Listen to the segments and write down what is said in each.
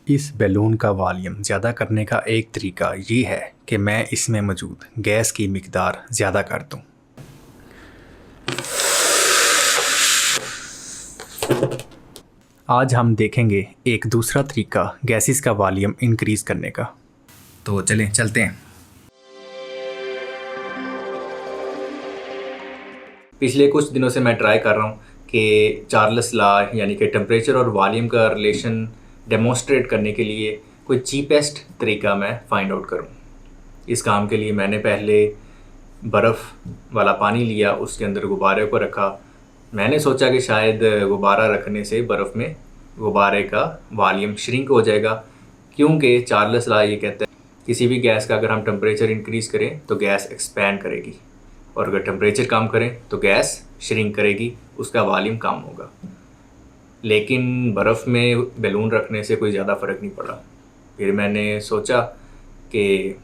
इस बैलून का वॉल्यूम ज़्यादा करने का एक तरीका ये है कि मैं इसमें मौजूद गैस की मिकदार ज़्यादा कर दूं। आज हम देखेंगे एक दूसरा तरीका गैसेस का वॉल्यूम इंक्रीज़ करने का। तो चलें चलते हैं। पिछले कुछ दिनों से मैं ट्राई कर रहा हूँ कि चार्ल्स लॉ यानी कि टेम्परेचर और वॉल्यूम का रिलेशन डेमोन्स्ट्रेट करने के लिए कोई चीपेस्ट तरीका मैं फाइंड आउट करूँ। इस काम के लिए मैंने पहले बर्फ़ वाला पानी लिया, उसके अंदर गुब्बारे को रखा। मैंने सोचा कि शायद गुब्बारा रखने से बर्फ़ में गुब्बारे का वॉल्यूम श्रिंक हो जाएगा, क्योंकि चार्ल्स लॉ ये कहता है किसी भी गैस का अगर हम टेम्परेचर इंक्रीज़ करें तो गैस एक्सपैंड करेगी, और अगर टेम्परेचर कम करें तो गैस श्रिंक करेगी, उसका वॉल्यूम कम होगा। लेकिन बर्फ़ में बैलून रखने से कोई ज़्यादा फ़र्क नहीं पड़ा। फिर मैंने सोचा कि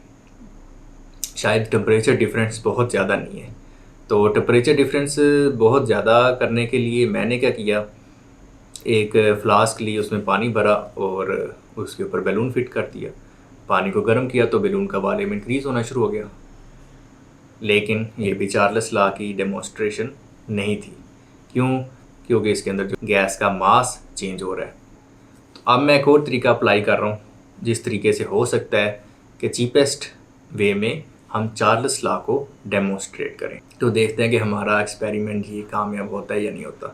शायद टेम्परेचर डिफरेंस बहुत ज़्यादा नहीं है। तो टेम्परेचर डिफरेंस बहुत ज़्यादा करने के लिए मैंने क्या किया, एक फ्लास्क ली, उसमें पानी भरा और उसके ऊपर बैलून फिट कर दिया। पानी को गर्म किया तो बैलून का वॉल्यूम इंक्रीज़ होना शुरू हो गया। लेकिन ये भी चार्ल्स लॉ की डेमोन्स्ट्रेशन नहीं थी। क्यों? क्योंकि इसके अंदर जो गैस का मास चेंज हो रहा है। तो अब मैं एक और तरीका अप्लाई कर रहा हूँ, जिस तरीके से हो सकता है कि चीपेस्ट वे में हम चार्ल्स लॉ को डेमोन्स्ट्रेट करें। तो देखते हैं कि हमारा एक्सपेरिमेंट ये कामयाब होता है या नहीं होता।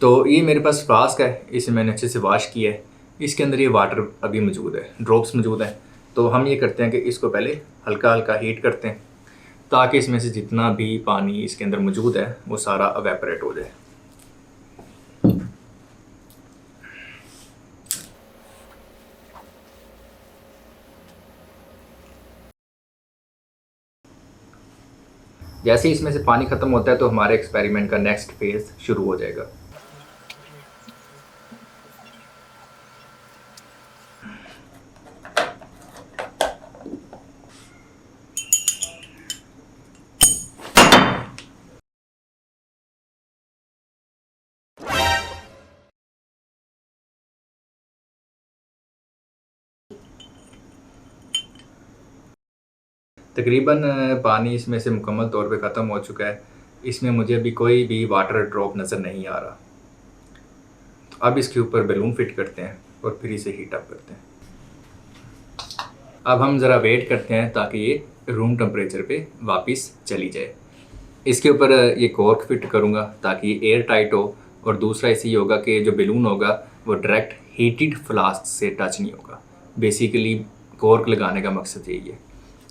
तो ये मेरे पास फ्लास्क है, इसे मैंने अच्छे से वॉश किया है। इसके अंदर ये वाटर अभी मौजूद है, ड्रॉप्स मौजूद हैं। तो हम ये करते हैं कि इसको पहले हल्का हल्का हीट करते हैं, ताकि इसमें से जितना भी पानी इसके अंदर मौजूद है वो सारा एवेपोरेट हो जाए। जैसे ही इसमें से पानी ख़त्म होता है तो हमारे एक्सपेरिमेंट का नेक्स्ट फेज़ शुरू हो जाएगा। तकरीबन पानी इसमें से मुकम्मल तौर पे ख़त्म हो चुका है। इसमें मुझे अभी कोई भी वाटर ड्रॉप नज़र नहीं आ रहा। तो अब इसके ऊपर बैलून फिट करते हैं और फिर इसे हीट अप करते हैं। अब हम ज़रा वेट करते हैं ताकि ये रूम टेम्परेचर पे वापस चली जाए। इसके ऊपर ये कॉर्क फिट करूँगा ताकि ये एयर टाइट हो, और दूसरा इसे ये होगा कि जो बैलून होगा वो डायरेक्ट हीटेड फ्लास्क से टच नहीं होगा। बेसिकली कॉर्क लगाने का मकसद यही है।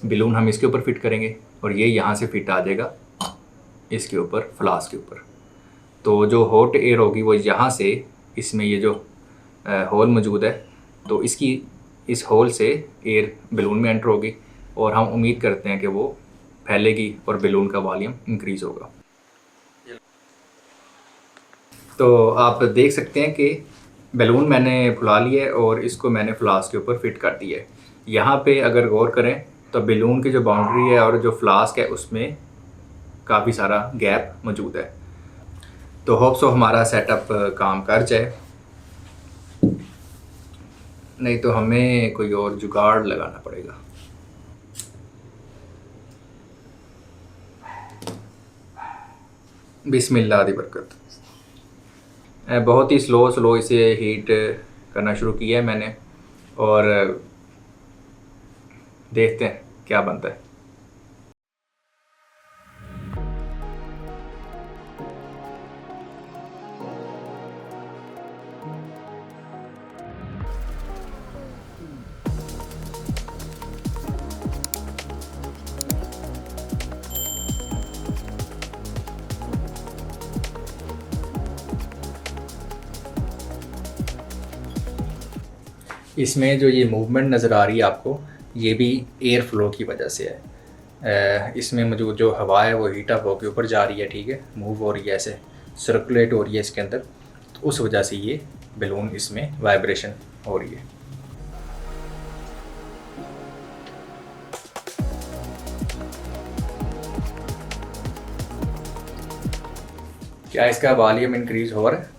बैलून हम इसके ऊपर फिट करेंगे और ये यहाँ से फिट आ जाएगा इसके ऊपर, फ्लास्क के ऊपर। तो जो हॉट एयर होगी वो यहाँ से, इसमें ये जो होल मौजूद है, तो इस होल से एयर बैलून में एंटर होगी और हम उम्मीद करते हैं कि वो फैलेगी और बैलून का वॉल्यूम इंक्रीज़ होगा। तो आप देख सकते हैं कि बैलून मैंने फुला लिया है और इसको मैंने फ्लास्क के ऊपर फिट कर दिया है। यहाँ पे अगर गौर करें तो बैलून की जो बाउंड्री है और जो फ्लास्क है उसमें काफ़ी सारा गैप मौजूद है। तो होप सो हमारा सेटअप काम कर जाए, नहीं तो हमें कोई और जुगाड़ लगाना पड़ेगा। बिस्मिल्लाह दी बरकत। बहुत ही स्लो इसे हीट करना शुरू किया है मैंने, और देखते हैं क्या बनता है। इसमें जो ये मूवमेंट नज़र आ रही है आपको, ये भी एयर फ्लो की वजह से है। इसमें मौजूद जो हवा है वो हीट अप होकर ऊपर जा रही है, ठीक है, मूव हो रही है, ऐसे सर्कुलेट हो रही है इसके अंदर। तो उस वजह से ये बैलून इसमें वाइब्रेशन हो रही है। क्या इसका वॉल्यूम इंक्रीज़ हो रहा है?